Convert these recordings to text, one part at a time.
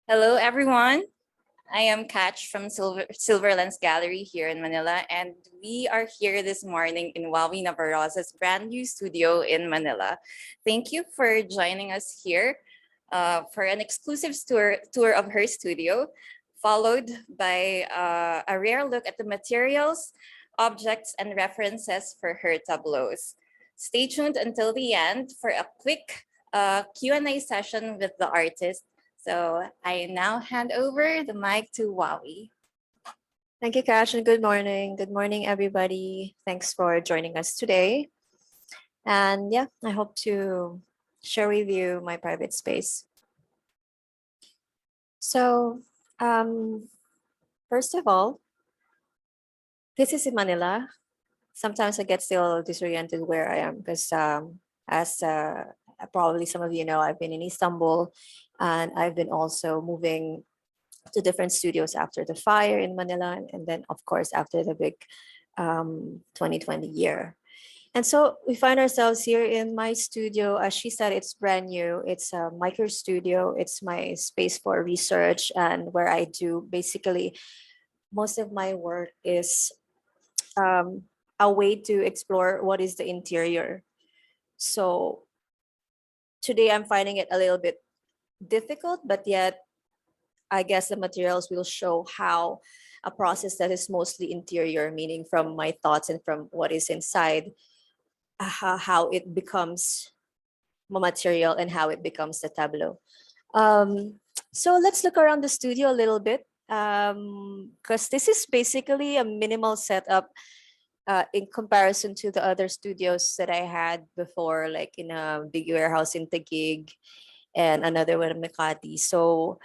Hello, everyone. I am Katch from Silverlens Gallery here in Manila, and we are here this morning in Wawi Navarroza's brand new studio in Manila. Thank you for joining us here for an exclusive tour of her studio, followed by a rare look at the materials, objects, and references for her tableaus. Stay tuned until the end for a quick Q&A session with the artist. So I now hand over the mic to Wawi. Thank you, Kash, and good morning. Good morning, everybody. Thanks for joining us today. And yeah, I hope to share with you my private space. So, first of all, this is in Manila. Sometimes I get still disoriented where I am because as probably some of you know, I've been in Istanbul and I've been also moving to different studios after the fire in Manila, and then of course after the big 2020 year. And so we find ourselves here in my studio. As she said, it's brand new. It's a micro studio. It's my space for research and where I do basically most of my work is a way to explore what is the interior. So today I'm finding it a little bit difficult, but yet I guess the materials will show how a process that is mostly interior, meaning from my thoughts and from what is inside, how it becomes material and how it becomes the tableau. So let's look around the studio a little bit, because this is basically a minimal setup in comparison to the other studios that I had before, like in a big warehouse in Taguig and another one in Makati. So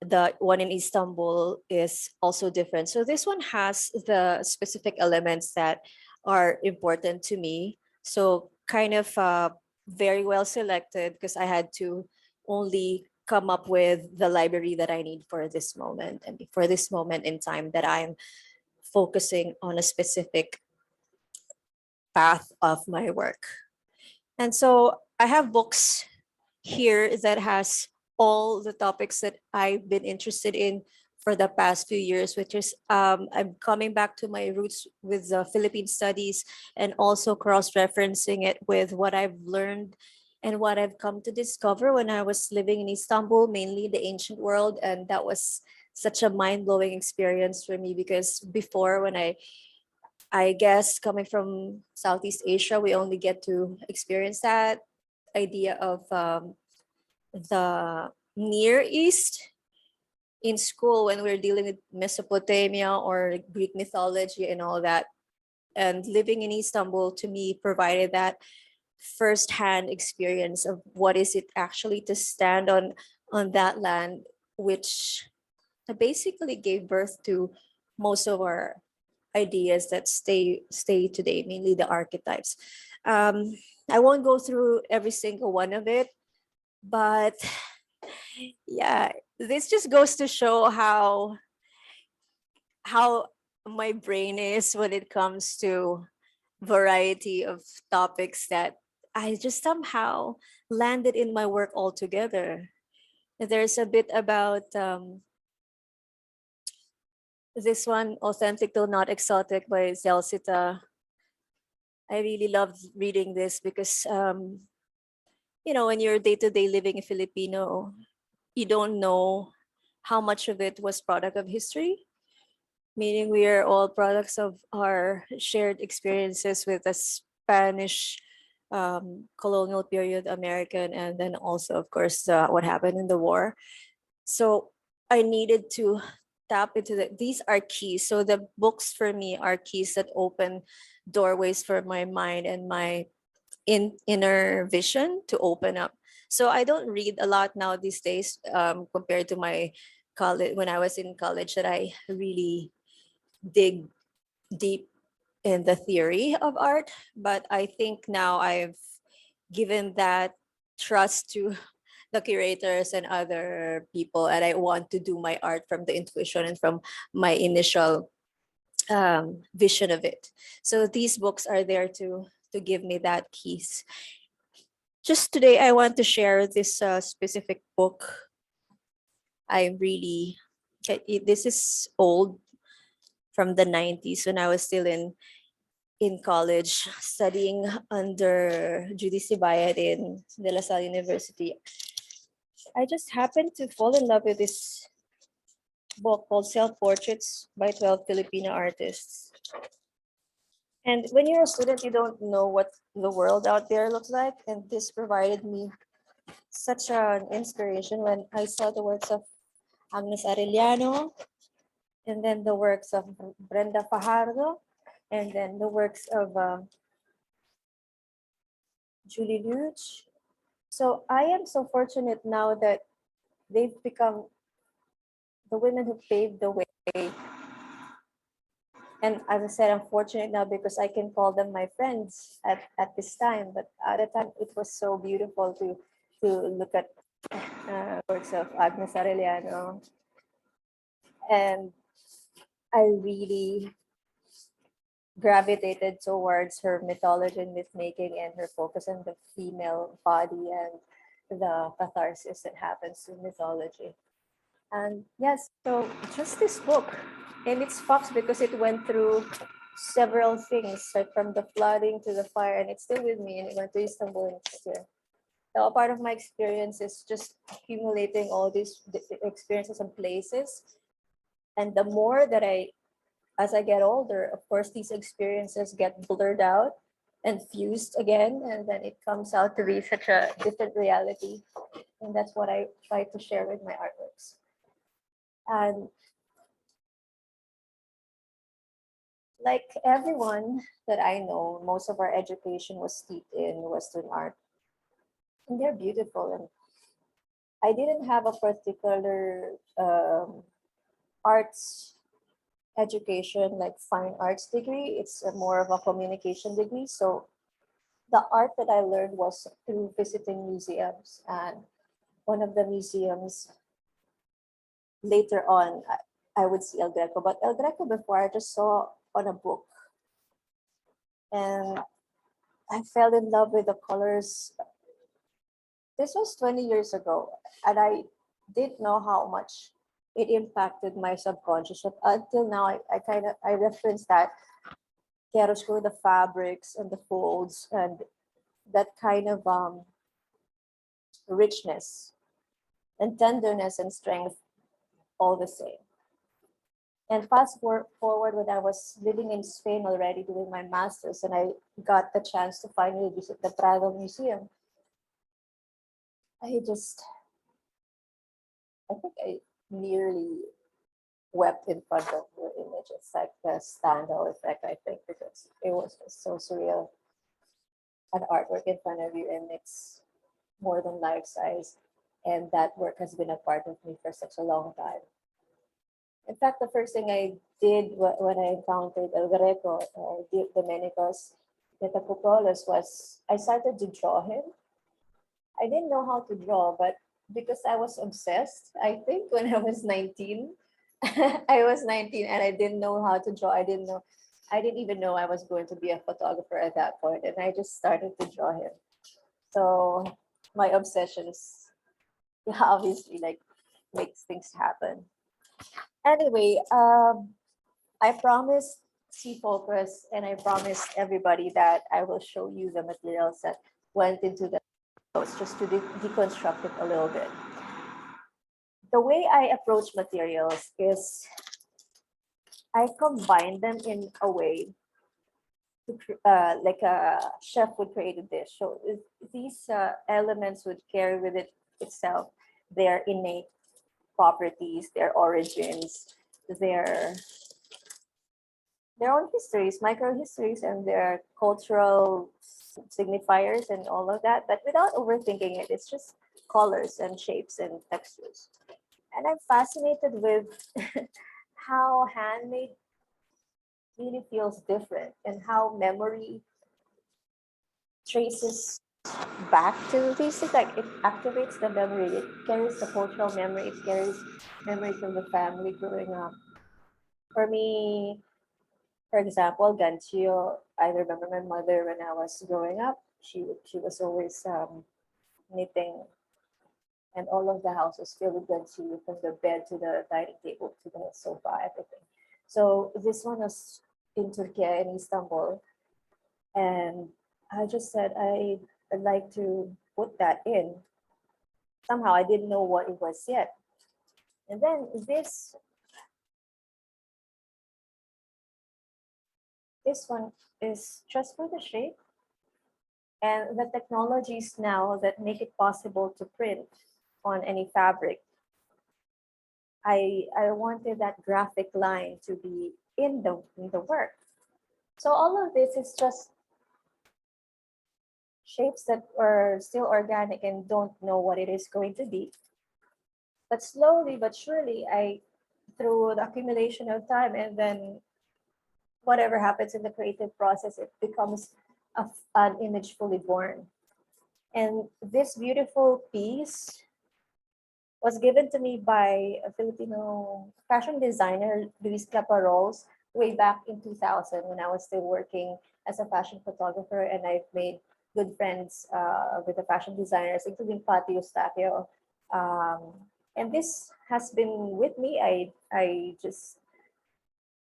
the one in Istanbul is also different. So this one has the specific elements that are important to me. So kind of very well selected because I had to only come up with the library that I need for this moment and for this moment in time that I'm focusing on a specific path of my work. And so I have books here that has all the topics that I've been interested in for the past few years, which is I'm coming back to my roots with the Philippine studies and also cross-referencing it with what I've learned and what I've come to discover when I was living in Istanbul, mainly the ancient world. And that was such a mind-blowing experience for me because before when I guess coming from Southeast Asia, we only get to experience that idea of the Near East in school when we're dealing with Mesopotamia or Greek mythology and all that. And living in Istanbul to me provided that firsthand experience of what is it actually to stand on that land, which basically gave birth to most of our ideas that stay today, mainly the archetypes. I won't go through every single one of it, but yeah, this just goes to show how my brain is when it comes to variety of topics that I just somehow landed in my work altogether. There's a bit about this one, Authentic Though Not Exotic by Zelsita. I really loved reading this because when you're day-to-day living in Filipino, you don't know how much of it was product of history, meaning we are all products of our shared experiences with the Spanish colonial period, American, and then also, of course, what happened in the war. So I needed to tap into these are keys. So the books for me are keys that open doorways for my mind and my inner vision to open up. So I don't read a lot now these days compared to my college when I was in college that I really dig deep in the theory of art. But I think now I've given that trust to the curators and other people, and I want to do my art from the intuition and from my initial vision of it. So these books are there to give me that keys. Just today, I want to share this specific book. I really, this is old, from the 90s, when I was still in college studying under Judy Sibayat in De La Salle University. I just happened to fall in love with this book called Self Portraits by 12 Filipino Artists. And when you're a student, you don't know what the world out there looks like. And this provided me such an inspiration when I saw the works of Agnes Arellano, and then the works of Brenda Fajardo, and then the works of Julie Luch. So I am so fortunate now that they've become the women who paved the way. And as I said, I'm fortunate now because I can call them my friends at this time. But at the time, it was so beautiful to look at works of Agnes Arellano. And I really gravitated towards her mythology and myth making and her focus on the female body and the catharsis that happens in mythology. And yes, so just this book, and it's Fox because it went through several things, like from the flooding to the fire, and it's still with me. And it went to Istanbul, and it's still. So a part of my experience is just accumulating all these experiences and places. And the more that as I get older, of course, these experiences get blurred out and fused again, and then it comes out to be such a different reality. And that's what I try to share with my artworks. And like everyone that I know, most of our education was steeped in Western art. And they're beautiful. And I didn't have a particular arts education, like fine arts degree. It's more of a communication degree. So the art that I learned was through visiting museums. And one of the museums later on, I would see El Greco. But El Greco before, I just saw on a book. And I fell in love with the colors. This was 20 years ago, and I didn't know how much it impacted my subconscious. But until now, I reference that chiaroscuro, the fabrics and the folds, and that kind of richness and tenderness and strength all the same. And forward when I was living in Spain already doing my master's, and I got the chance to finally visit the Prado Museum. I think I nearly wept in front of the image. It's like the standout effect, I think, because it was just so surreal. An artwork in front of you, and it's more than life size. And that work has been a part of me for such a long time. In fact, the first thing I did when I encountered El Greco, Domenico's Metacopolis, was I started to draw him. I didn't know how to draw, but because I was obsessed, I think when I was 19, I was 19 and I didn't know how to draw. I didn't even know I was going to be a photographer at that point, and I just started to draw him. So my obsessions obviously like makes things happen. Anyway, I promised C Focus and I promised everybody that I will show you the materials that went into the notes just to deconstruct it a little bit. The way I approach materials is I combine them in a way to, like a chef would create a dish. So these elements would carry with it itself their innate properties, their origins, their own histories, micro histories, and their cultural signifiers and all of that, but without overthinking it. It's just colors and shapes and textures. And I'm fascinated with how handmade really feels different and how memory traces back to these things. Like it activates the memory, it carries the cultural memory, it carries memories of the family growing up. For me, for example, ganchillo, I remember my mother when I was growing up, she was always knitting and all of the house was filled with ganchi, from the bed to the dining table to the sofa, everything. So this one was in Turkey, in Istanbul, and I just said I'd like to put that in. Somehow I didn't know what it was yet. And then this one is just for the shape, and the technologies now that make it possible to print on any fabric. I wanted that graphic line to be in the work. So all of this is just shapes that are still organic and don't know what it is going to be. But slowly but surely, through the accumulation of time, and then whatever happens in the creative process, it becomes an image fully born. And this beautiful piece was given to me by a Filipino fashion designer, Luis Caparros, way back in 2000 when I was still working as a fashion photographer, and I've made good friends with the fashion designers, including Patti Eustachio. And this has been with me. I just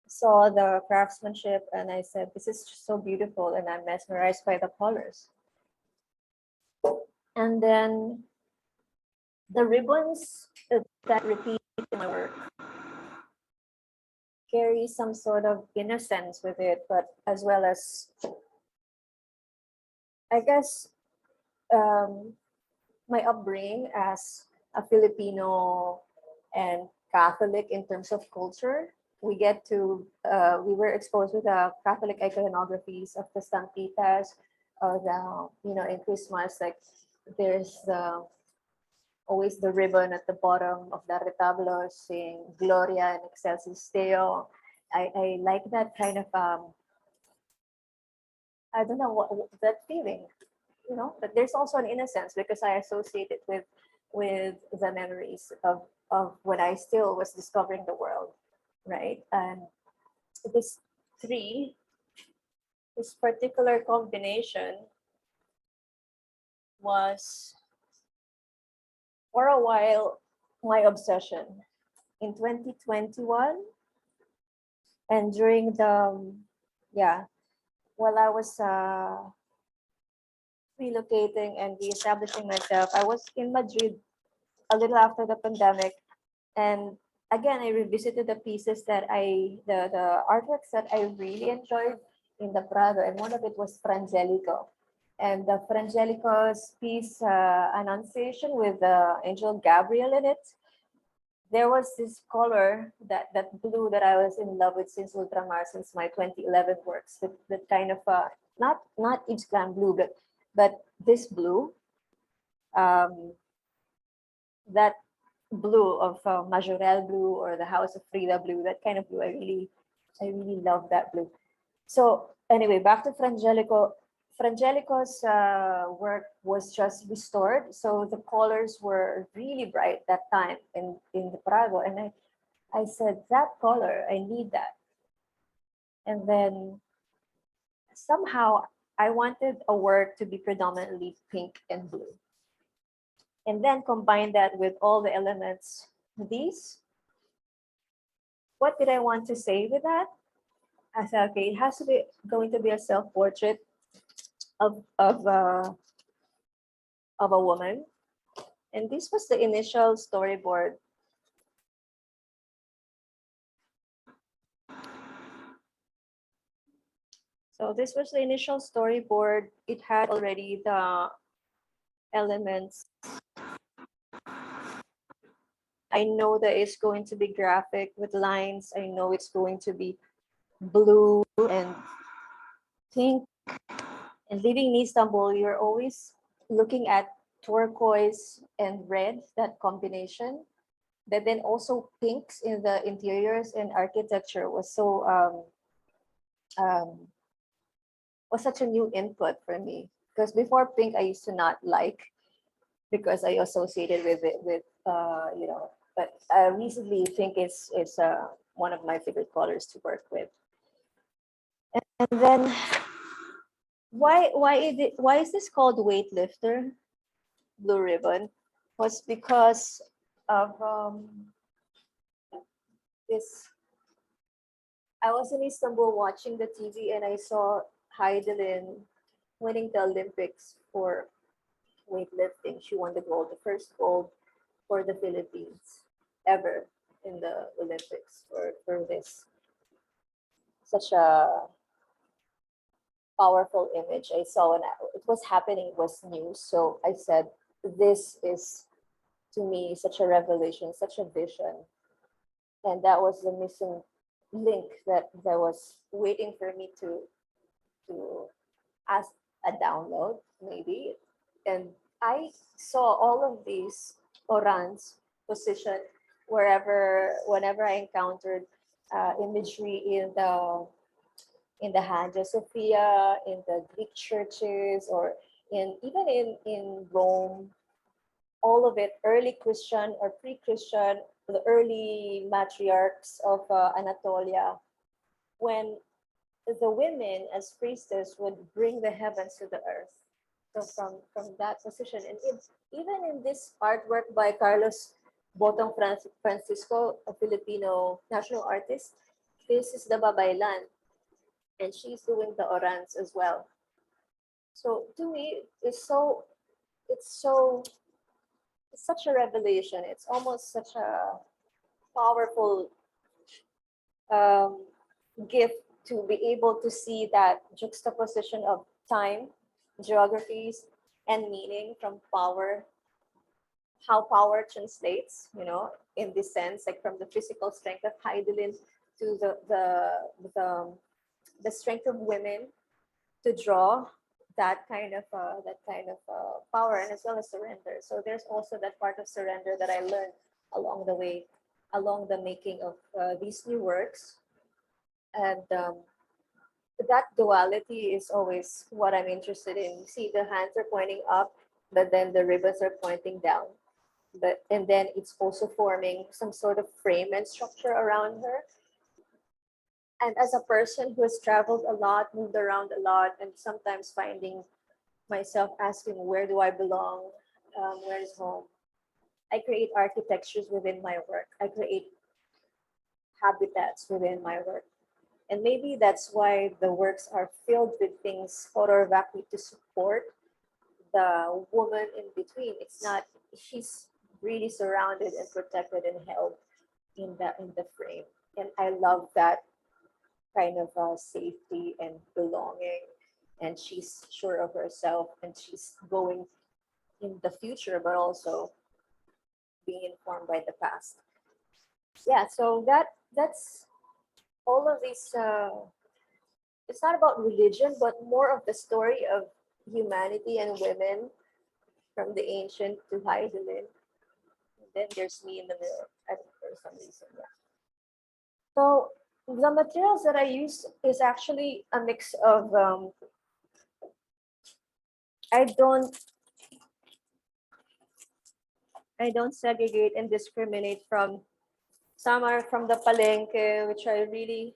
saw the craftsmanship and I said, this is so beautiful, and I'm mesmerized by the colors. And then the ribbons that repeat in my work carry some sort of innocence with it, but as well as, I guess, my upbringing as a Filipino and Catholic in terms of culture. We were exposed with the Catholic iconographies of the Santitas, or in Christmas, like there's always the ribbon at the bottom of the retablo saying Gloria and Excelsis Deo. I like that kind of, I don't know what that feeling, but there's also an innocence because I associate it with the memories of when I still was discovering the world, right? And this three, this particular combination was for a while my obsession. In 2021, and during while I was relocating and reestablishing myself, I was in Madrid a little after the pandemic, and again I revisited the pieces the artworks that I really enjoyed in the Prado, and one of it was Frangelico. And the Frangelico's piece, Annunciation, with the angel Gabriel in it, there was this color, that blue that I was in love with since Ultramar, since my 2011 works. That kind of not each clan blue, but this blue, that blue of Majorel blue, or the House of Frida blue, that kind of blue. I really love that blue. So anyway, back to Frangelico. Frangelico's work was just restored, so the colors were really bright that time in the Prado, and I said, that color, I need that. And then somehow I wanted a work to be predominantly pink and blue, and then combine that with all the elements. What did I want to say with that? I said, okay, it has to be going to be a self-portrait of a woman. And this was the initial storyboard. So this was the initial storyboard. It had already the elements. I know that it's going to be graphic with lines. I know it's going to be blue and pink. And living in Istanbul, you're always looking at turquoise and red, that combination. But then also pinks in the interiors, and architecture was was such a new input for me. Because before, pink I used to not like because I associated with it with But recently, pink is one of my favorite colors to work with. And then why is this called weightlifter blue ribbon? was because of this. I was in Istanbul watching the TV and I saw Heidelin winning the Olympics for weightlifting. She won the gold, the first gold for the Philippines ever in the Olympics for this. Such a powerful image I saw when it was happening, it was news. So I said, this is to me such a revelation, such a vision. And that was the missing link that was waiting for me to ask a download, maybe. And I saw all of these orans positioned whenever I encountered imagery in the Hagia Sophia, in the Greek churches, or even in Rome, all of it, early Christian or pre-Christian, the early matriarchs of Anatolia, when the women as priestess would bring the heavens to the earth. So from that position, and even in this artwork by Carlos Botong Francisco, a Filipino national artist, this is the Babaylan, and she's doing the orans as well. So to me, it's so it's such a revelation. It's almost such a powerful um, gift to be able to see that juxtaposition of time, geographies, and meaning from power, how power translates, in this sense, like from the physical strength of Heidelin to the, the strength of women to draw that kind of power, and as well as surrender. So there's also that part of surrender that I learned along the way, along the making of these new works, and that duality is always what I'm interested in. See, the hands are pointing up, but then the ribbons are pointing down. And then it's also forming some sort of frame and structure around her. And as a person who has traveled a lot, moved around a lot, and sometimes finding myself asking, where do I belong? Where is home? I create architectures within my work. I create habitats within my work. And maybe that's why the works are filled with things photography to support the woman in between. It's not, she's really surrounded and protected and held in the frame. And I love that kind of safety and belonging. And she's sure of herself and she's going in the future, but also being informed by the past. Yeah, so that's all of these. It's not about religion, but more of the story of humanity and women from the ancient to Heidelin. And then there's me in the middle. I think for some reason, yeah. So the materials that I use is actually a mix of I don't I don't segregate and discriminate from, some are from the palenque, which I really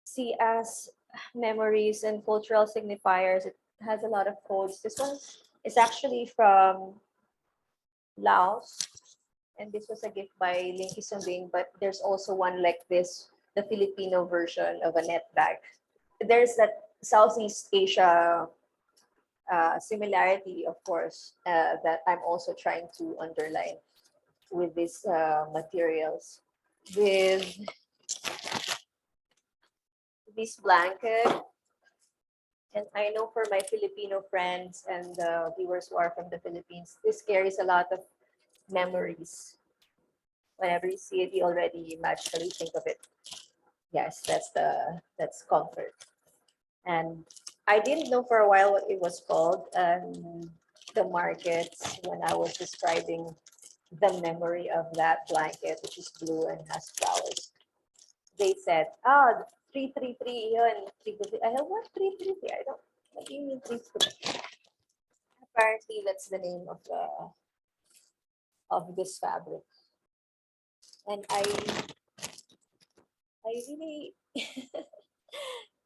see as memories and cultural signifiers. It has a lot of codes. This one is actually from Laos, and this was a gift by Linky Sumbing, but there's also one like this, the Filipino version of a net bag. There's that Southeast Asia similarity, of course, that I'm also trying to underline with these materials. With this blanket, and I know for my Filipino friends and viewers who are from the Philippines, this carries a lot of memories. Whenever you see it, you already magically think of it. Yes, that's comfort. And I didn't know for a while what it was called. The markets, when I was describing the memory of that blanket, which is blue and has flowers, they said, "Ah, 333 yun, 333." I have what 333? I don't. What do you mean 333? Apparently, that's the name of this fabric, and I really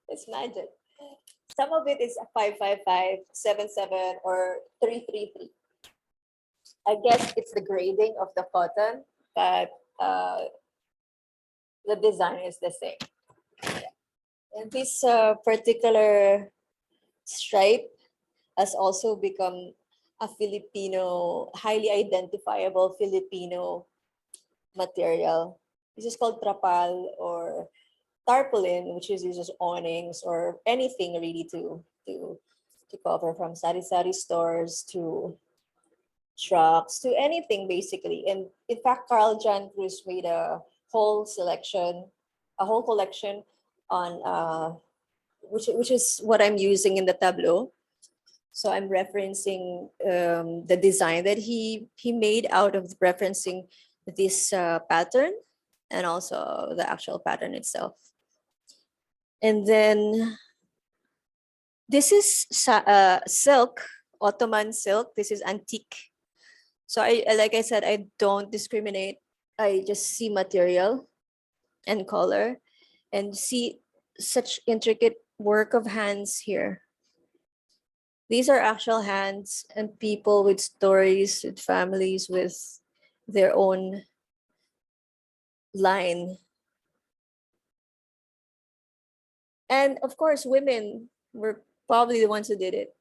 it's magic. Some of it is 555, 77, or 333. I guess it's the grading of the cotton, but the design is the same. And this particular stripe has also become a Filipino, highly identifiable Filipino material. This is called trapal or tarpaulin, which is just awnings or anything really to cover, from sari-sari stores to trucks to anything basically. And in fact, Carl Jan Cruz made whole selection, a whole collection on which is what I'm using in the Tableau. So I'm referencing the design that he made out of referencing this pattern and also the actual pattern itself. And then this is silk, Ottoman silk. This is antique. So like I said, I don't discriminate. I just see material and color and see such intricate work of hands here. These are actual hands and people with stories, with families, with their own line. And of course, women were probably the ones who did it.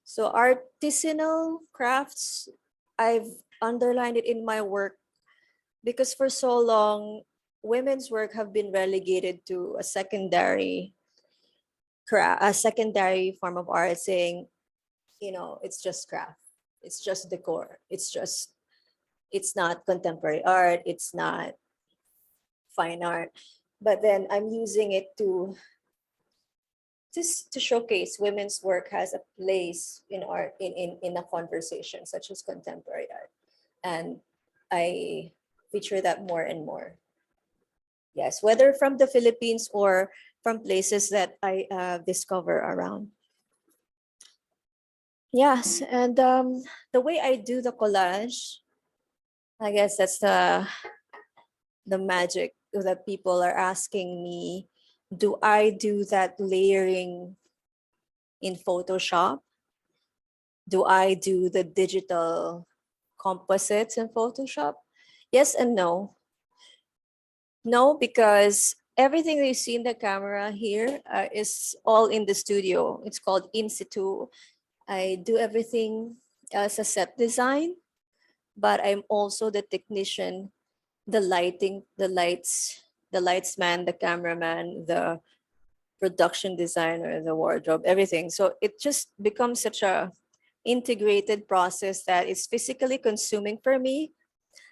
So artisanal crafts, I've underlined it in my work because for so long, women's work have been relegated to a secondary form of art, saying, it's just craft, it's just decor, it's not contemporary art, it's not fine art. But then I'm using it to just to showcase women's work has a place in art, in a conversation such as contemporary art. And I feature that more and more. Yes, whether from the Philippines or from places that I discover around. Yes, and the way I do the collage, I guess that's the magic that people are asking me. Do I do that layering in Photoshop? Do I do the digital composites in Photoshop? Yes and no. No, because everything that you see in the camera here is all in the studio. It's called in situ. I do everything as a set design, but I'm also the technician, the lighting, the lights man, the cameraman, the production designer, the wardrobe, everything. So it just becomes such a integrated process that is physically consuming for me.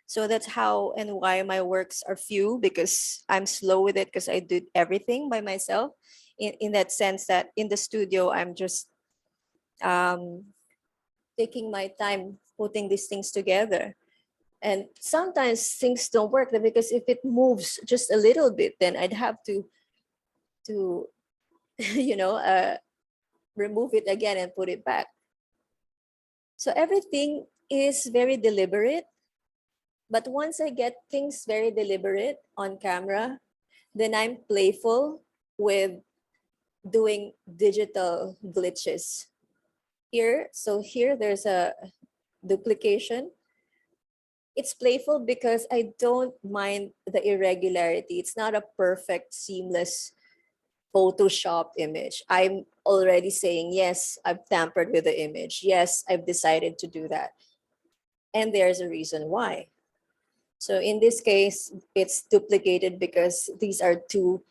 So that's how and why my works are few, because I'm slow with it because I did everything by myself. In that sense that in the studio, I'm just taking my time putting these things together. And sometimes things don't work because if it moves just a little bit, then I'd have to remove it again and put it back. So everything is very deliberate. But once I get things very deliberate on camera, then I'm playful with doing digital glitches. Here there's a duplication. It's playful because I don't mind the irregularity. It's not a perfect, seamless Photoshop image. I'm already saying, yes, I've tampered with the image. Yes, I've decided to do that. And there's a reason why. So in this case, it's duplicated because these are two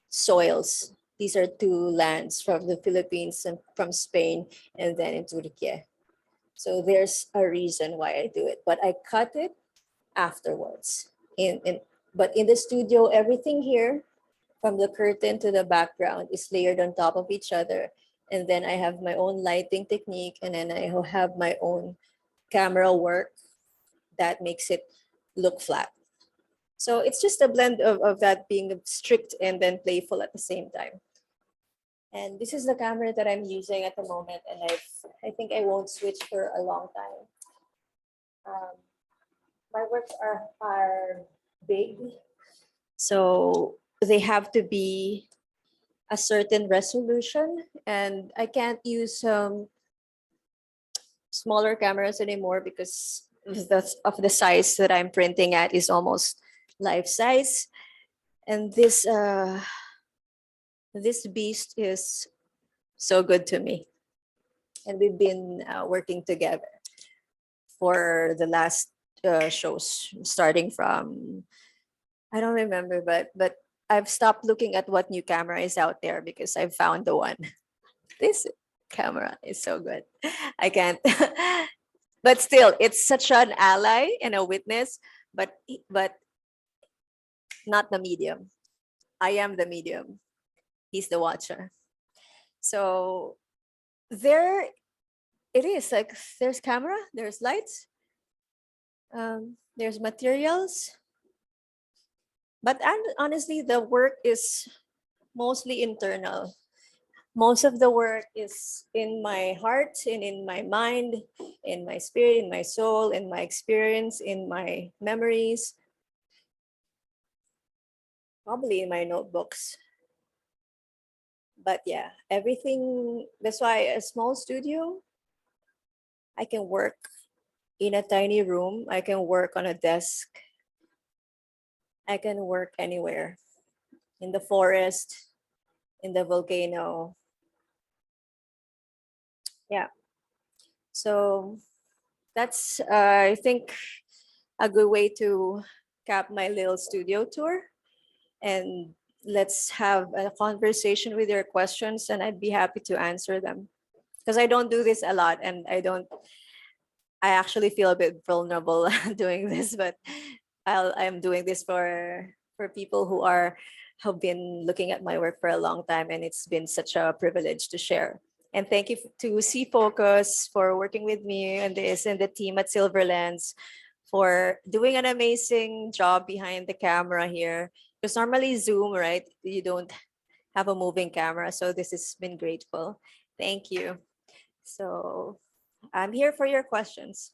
soils. These are two lands from the Philippines and from Spain and then in Turkey. So there's a reason why I do it, but I cut it afterwards. But in the studio, everything here, from the curtain to the background, is layered on top of each other. And then I have my own lighting technique, and then I have my own camera work that makes it look flat. So it's just a blend of that being strict and then playful at the same time. And this is the camera that I'm using at the moment, and I think I won't switch for a long time. My works are big, so they have to be a certain resolution, and I can't use smaller cameras anymore because of the size that I'm printing at is almost life size. And this beast is so good to me. And we've been working together for the last shows, starting from, I don't remember, but I've stopped looking at what new camera is out there because I've found the one. This camera is so good. I can't. But still, it's such an ally and a witness, but not the medium. I am the medium. He's the watcher. So there it is. Like there's camera, there's lights, there's materials. But honestly, the work is mostly internal. Most of the work is in my heart and in my mind, in my spirit, in my soul, in my experience, in my memories, probably in my notebooks. But yeah, everything. That's why a small studio, I can work in a tiny room, I can work on a desk, I can work anywhere, in the forest, in the volcano. Yeah. So that's, I think, a good way to cap my little studio tour. And let's have a conversation with your questions, and I'd be happy to answer them. Because I don't do this a lot, and I actually feel a bit vulnerable doing this, but I'm doing this for people who have been looking at my work for a long time, and it's been such a privilege to share. And thank you to C Focus for working with me and this, and the team at Silverlens for doing an amazing job behind the camera here. Because normally Zoom, right? You don't have a moving camera, so this has been grateful. Thank you. So I'm here for your questions.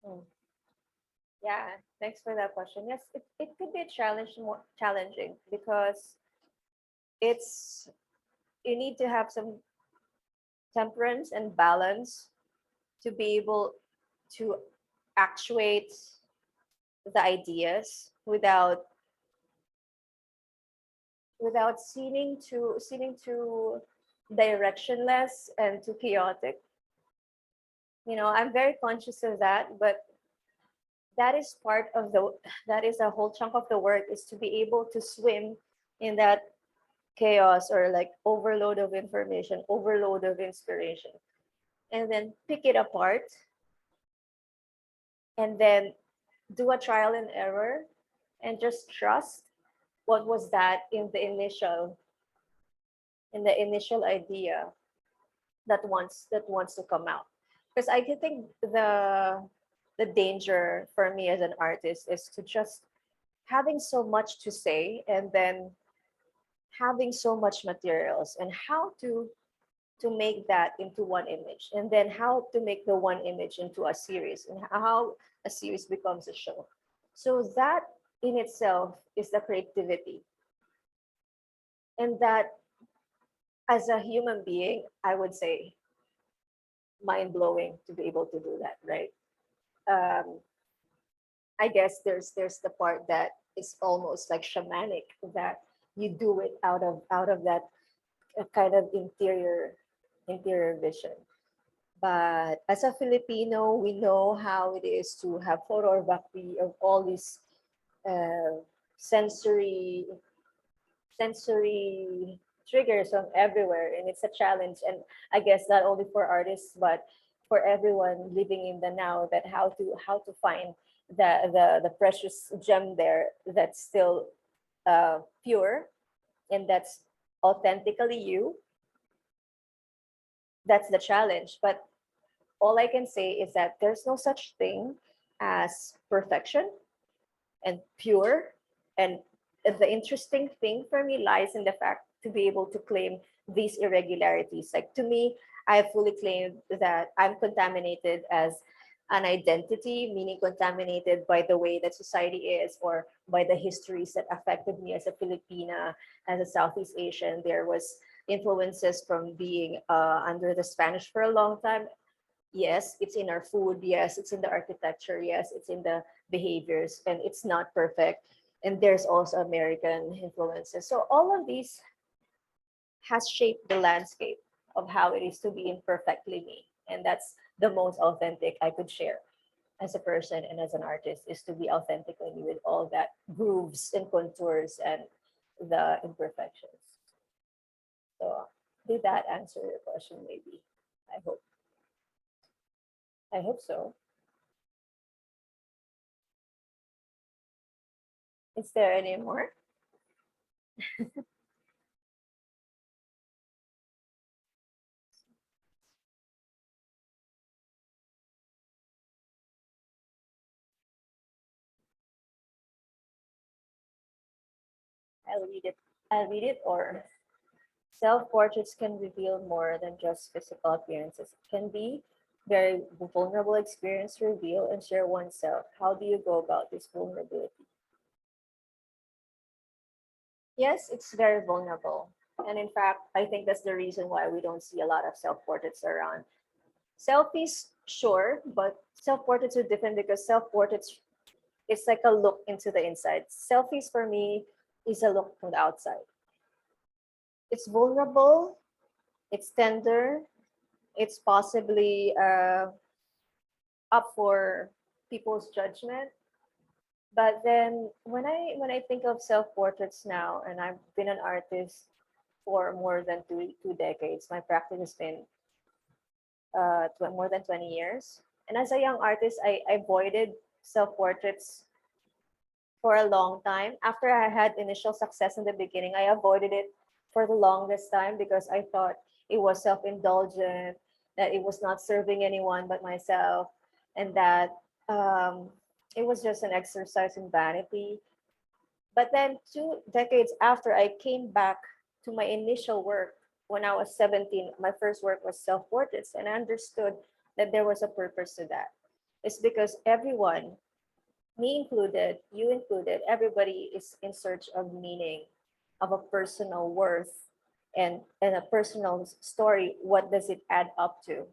Hmm. Yeah, thanks for that question. Yes, it could be a challenge, more challenging because it's you need to have some temperance and balance to be able to actuate the ideas without seeming to directionless and too chaotic. I'm very conscious of that, but that is part of the that is a whole chunk of the work, is to be able to swim in that chaos, or like overload of information, overload of inspiration, and then pick it apart, and then do a trial and error, and just trust what was that in the initial idea that wants to come out. Because I can think the danger for me as an artist is to just having so much to say, and then having so much materials, and how to make that into one image, and then how to make the one image into a series, and how a series becomes a show. So that in itself is the creativity. And that, as a human being, I would say mind blowing to be able to do that, right? Um, I guess there's the part that is almost like shamanic, that you do it out of that kind of interior vision. But as a Filipino, we know how it is to have photography of all these uh, sensory sensory triggers from everywhere, and it's a challenge. And I guess not only for artists, but for everyone living in the now, that how to find the precious gem there that's still pure and that's authentically you. That's the challenge. But all I can say is that there's no such thing as perfection and pure. And the interesting thing for me lies in the fact to be able to claim these irregularities. Like, to me, I fully claim that I'm contaminated as an identity, meaning contaminated by the way that society is, or by the histories that affected me as a Filipina, as a Southeast Asian. There was influences from being under the Spanish for a long time. Yes, it's in our food. Yes, it's in the architecture. Yes, it's in the behaviors, and it's not perfect. And there's also American influences. So all of these has shaped the landscape of how it is to be imperfectly me. And that's the most authentic I could share as a person and as an artist, is to be authentically me with all that grooves and contours and the imperfections. So did that answer your question? Maybe. I hope. I hope so. Is there any more? I'll read it. I'll read it. Or self-portraits can reveal more than just physical appearances. It can be very vulnerable experience to reveal and share oneself. How do you go about this vulnerability? Yes, it's very vulnerable. And in fact, I think that's the reason why we don't see a lot of self-portraits around. Selfies, sure, but self-portraits are different because self-portraits, it's like a look into the inside. Selfies for me is a look from the outside. It's vulnerable, it's tender, it's possibly up for people's judgment. But then when I think of self-portraits now, and I've been an artist for more than two decades, my practice has been more than 20 years. And as a young artist, I avoided self-portraits for a long time. After I had initial success in the beginning, I avoided it for the longest time because I thought it was self-indulgent, that it was not serving anyone but myself, and that um, it was just an exercise in vanity. But then 2 decades after, I came back to my initial work when I was 17. My first work was self-portraits, and I understood that there was a purpose to that. It's because everyone, me included, you included, everybody is in search of meaning, of a personal worth, and a personal story. What does it add up to?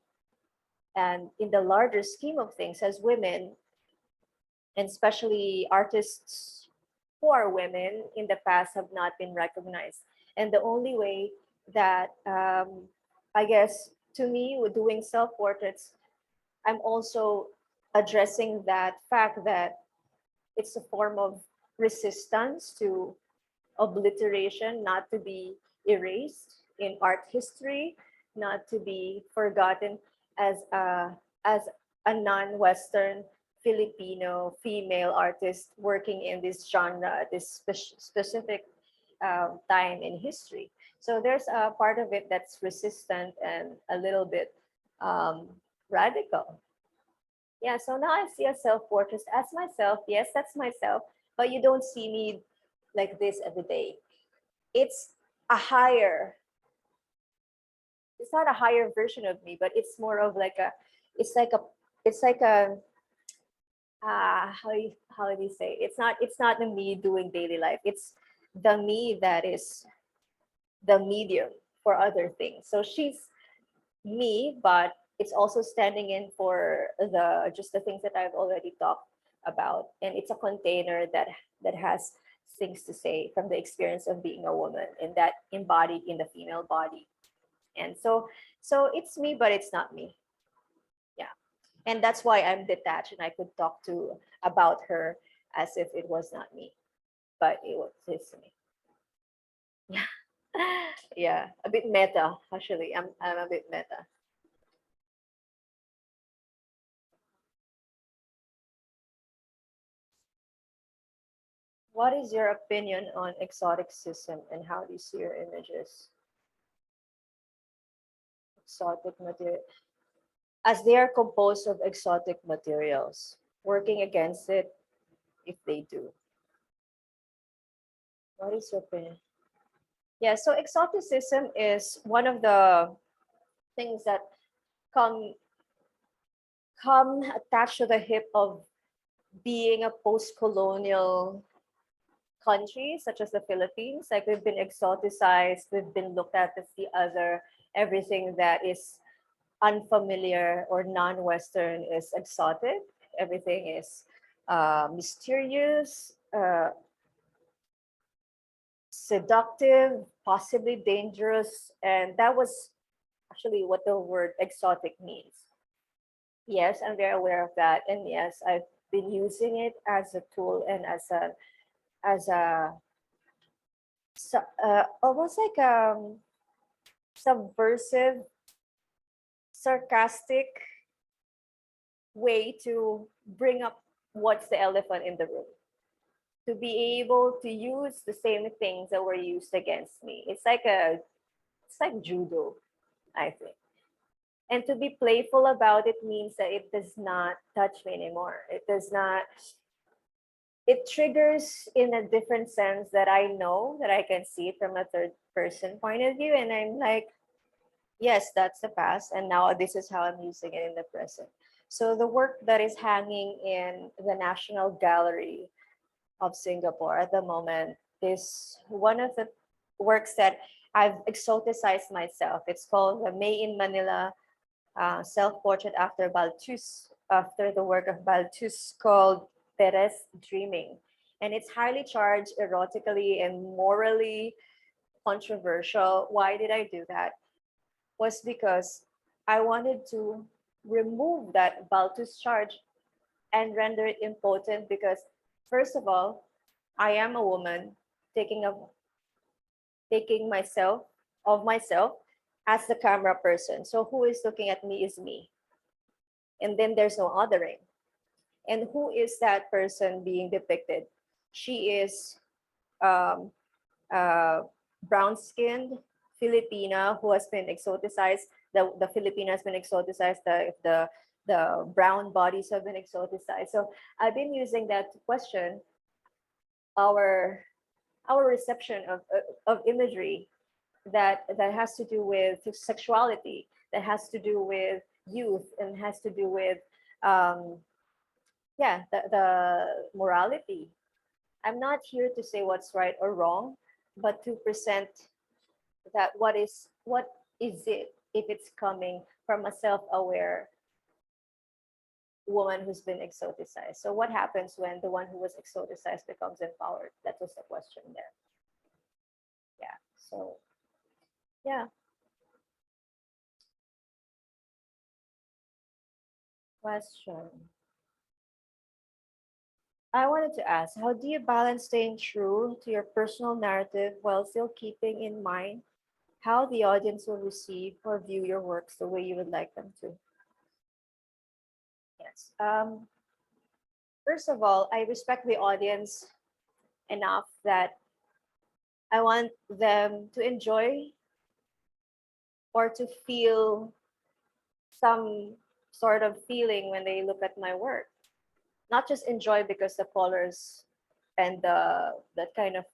And in the larger scheme of things, as women, and especially artists who are women in the past, have not been recognized. And the only way that, I guess, to me, with doing self portraits, I'm also addressing that fact that it's a form of resistance to obliteration, not to be erased in art history, not to be forgotten as a non-Western Filipino female artist working in this genre at this specific time in history. So there's a part of it that's resistant and a little bit um, radical. Yeah, so now I see a self-portrait as myself. Yes, that's myself, but you don't see me like this every day. It's a higher, it's not a higher version of me, but it's more of like a, it's like a, it's like a, how do you say, it's not the me doing daily life, it's the me that is the medium for other things. So she's me, but it's also standing in for the just the things that I've already talked about, and it's a container that has things to say from the experience of being a woman and that embodied in the female body. And so it's me, but it's not me. Yeah. And that's why I'm detached and I could talk to about her as if it was not me, but it's me. Yeah. Yeah, a bit meta actually. I'm a bit meta. What is your opinion on exoticism and how do you see your images? Exotic material, as they are composed of exotic materials. Working against it if they do. What is your opinion? Yeah, so exoticism is one of the things that come come attached to the hip of being a post-colonial country such as the Philippines. Like we've been exoticized, we've been looked at as the other. Everything that is unfamiliar or non-Western is exotic. Everything is mysterious, seductive, possibly dangerous, and that was actually what the word exotic means. Yes, I'm very aware of that, and yes, I've been using it as a tool and as a almost like subversive, sarcastic way to bring up what's the elephant in the room. To be able to use the same things that were used against me. It's like judo, I think. And to be playful about it means that it does not touch me anymore. It does not, it triggers in a different sense that I know that I can see from a third person point of view. And I'm like, yes, that's the past. And now this is how I'm using it in the present. So the work that is hanging in the National Gallery of Singapore at the moment is one of the works that I've exoticized myself. It's called the May in Manila self-portrait after Balthus, after the work of Balthus called Perez Dreaming. And it's highly charged erotically and morally controversial. Why did I do that? Was because I wanted to remove that Balthus charge and render it impotent because, first of all, I am a woman taking a taking myself as the camera person. So who is looking at me is me. And then there's no othering. And who is that person being depicted? She is um, uh, brown skinned Filipina who has been exoticized. The Filipina has been exoticized. The brown bodies have been exoticized. So I've been using that to question our our reception of imagery that has to do with sexuality, that has to do with youth, and has to do with um, yeah, the morality. I'm not here to say what's right or wrong, but to present that what is it if it's coming from a self-aware woman who's been exoticized. So what happens when the one who was exoticized becomes empowered? That was the question there. Yeah. So yeah. Question. I wanted to ask, how do you balance staying true to your personal narrative while still keeping in mind how the audience will receive or view your works the way you would like them to? Yes. First of all, I respect the audience enough that I want them to enjoy or to feel some sort of feeling when they look at my work. Not just enjoy because the colors and the that kind of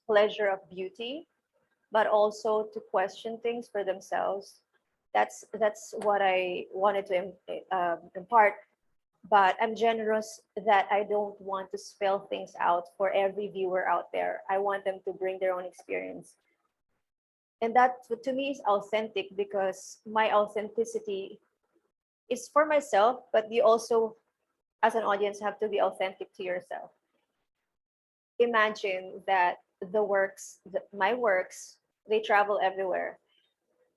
pleasure of beauty, but also to question things for themselves. That's what I wanted to impart but I'm generous that I don't want to spell things out for every viewer out there. I want them to bring their own experience. And that to me is authentic, because my authenticity is for myself, but you also, as an audience, have to be authentic to yourself. Imagine that my works, they travel everywhere.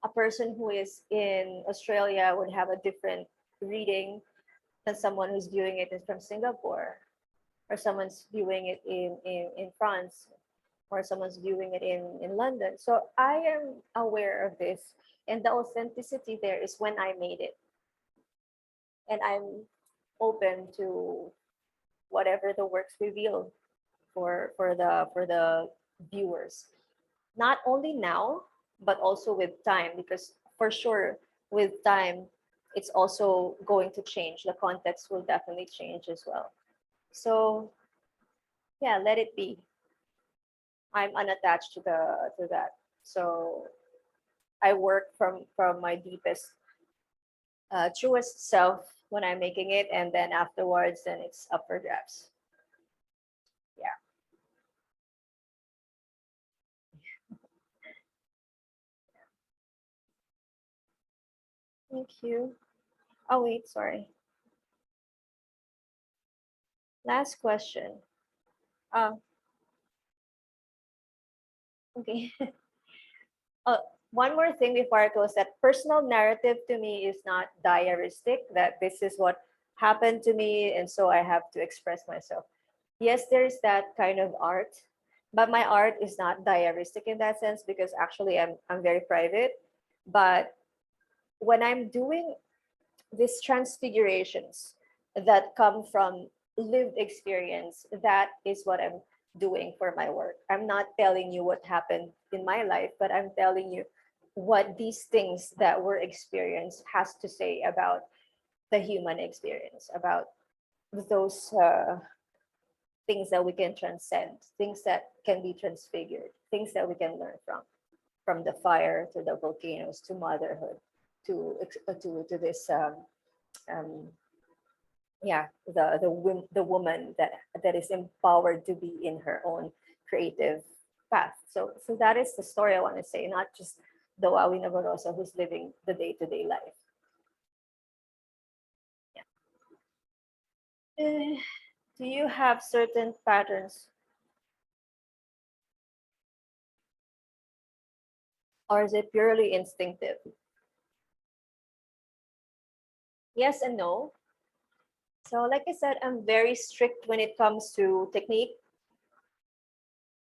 A person who is in Australia would have a different reading than someone who's viewing it from Singapore, or someone's viewing it in France, or someone's viewing it in London. So I am aware of this. And the authenticity there is when I made it. And I'm open to whatever the works reveal for the viewers. Not only now, but also with time, because for sure with time it's also going to change. The context will definitely change as well. So yeah, let it be. I'm unattached to that. So I work from my deepest, truest self when I'm making it, and then afterwards, then it's up for grabs. Yeah. Thank you. Oh wait, sorry. Last question. Uh, okay. uh, One more thing before I close, that personal narrative to me is not diaristic, that this is what happened to me and so I have to express myself. Yes, there's that kind of art, but my art is not diaristic in that sense, because actually I'm very private. But when I'm doing these transfigurations that come from lived experience, that is what I'm doing for my work. I'm not telling you what happened in my life, but I'm telling you what these things that were experienced has to say about the human experience, about those things that we can transcend, things that can be transfigured, things that we can learn from the fire to the volcanoes to motherhood to this um, yeah, the woman that is empowered to be in her own creative path. So that is the story I want to say, not just the Wawi Navarroza who's living the day-to-day life. Yeah. Do you have certain patterns, or is it purely instinctive? Yes and no. So like I said, I'm very strict when it comes to technique.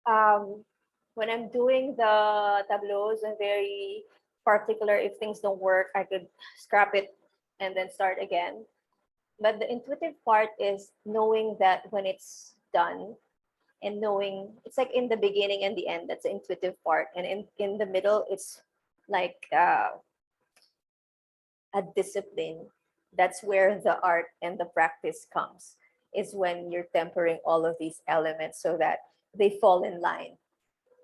um, when I'm doing the tableaus, I'm very particular. If things don't work, I could scrap it and then start again. But the intuitive part is knowing that when it's done, and knowing it's like in the beginning and the end, that's the intuitive part. And in the middle, it's like a discipline. That's where the art and the practice comes, is when you're tempering all of these elements so that they fall in line,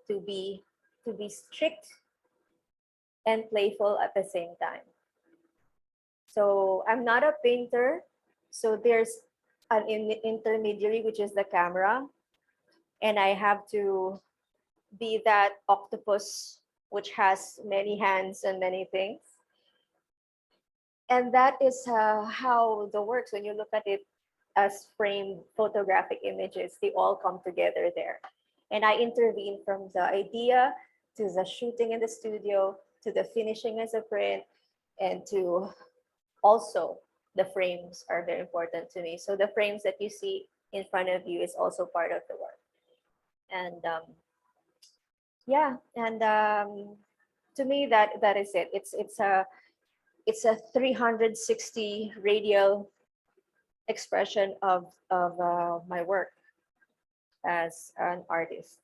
to be strict and playful at the same time. So I'm not a painter. So there's an intermediary, which is the camera. And I have to be that octopus, which has many hands and many things. And that is how the works, when you look at it as framed photographic images, they all come together there. And I intervene from the idea to the shooting in the studio to the finishing as a print, and to also the frames are very important to me. So the frames that you see in front of you is also part of the work. And yeah, and to me that is it. It's a 360 radial expression of my work as an artist.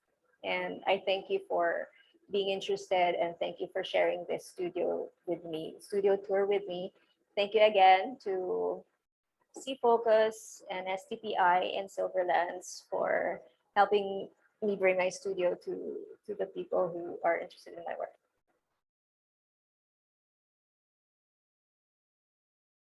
And I thank you for being interested, and thank you for sharing this studio tour with me. Thank you again to C Focus and STPI and Silverlens for helping me bring my studio to the people who are interested in my work.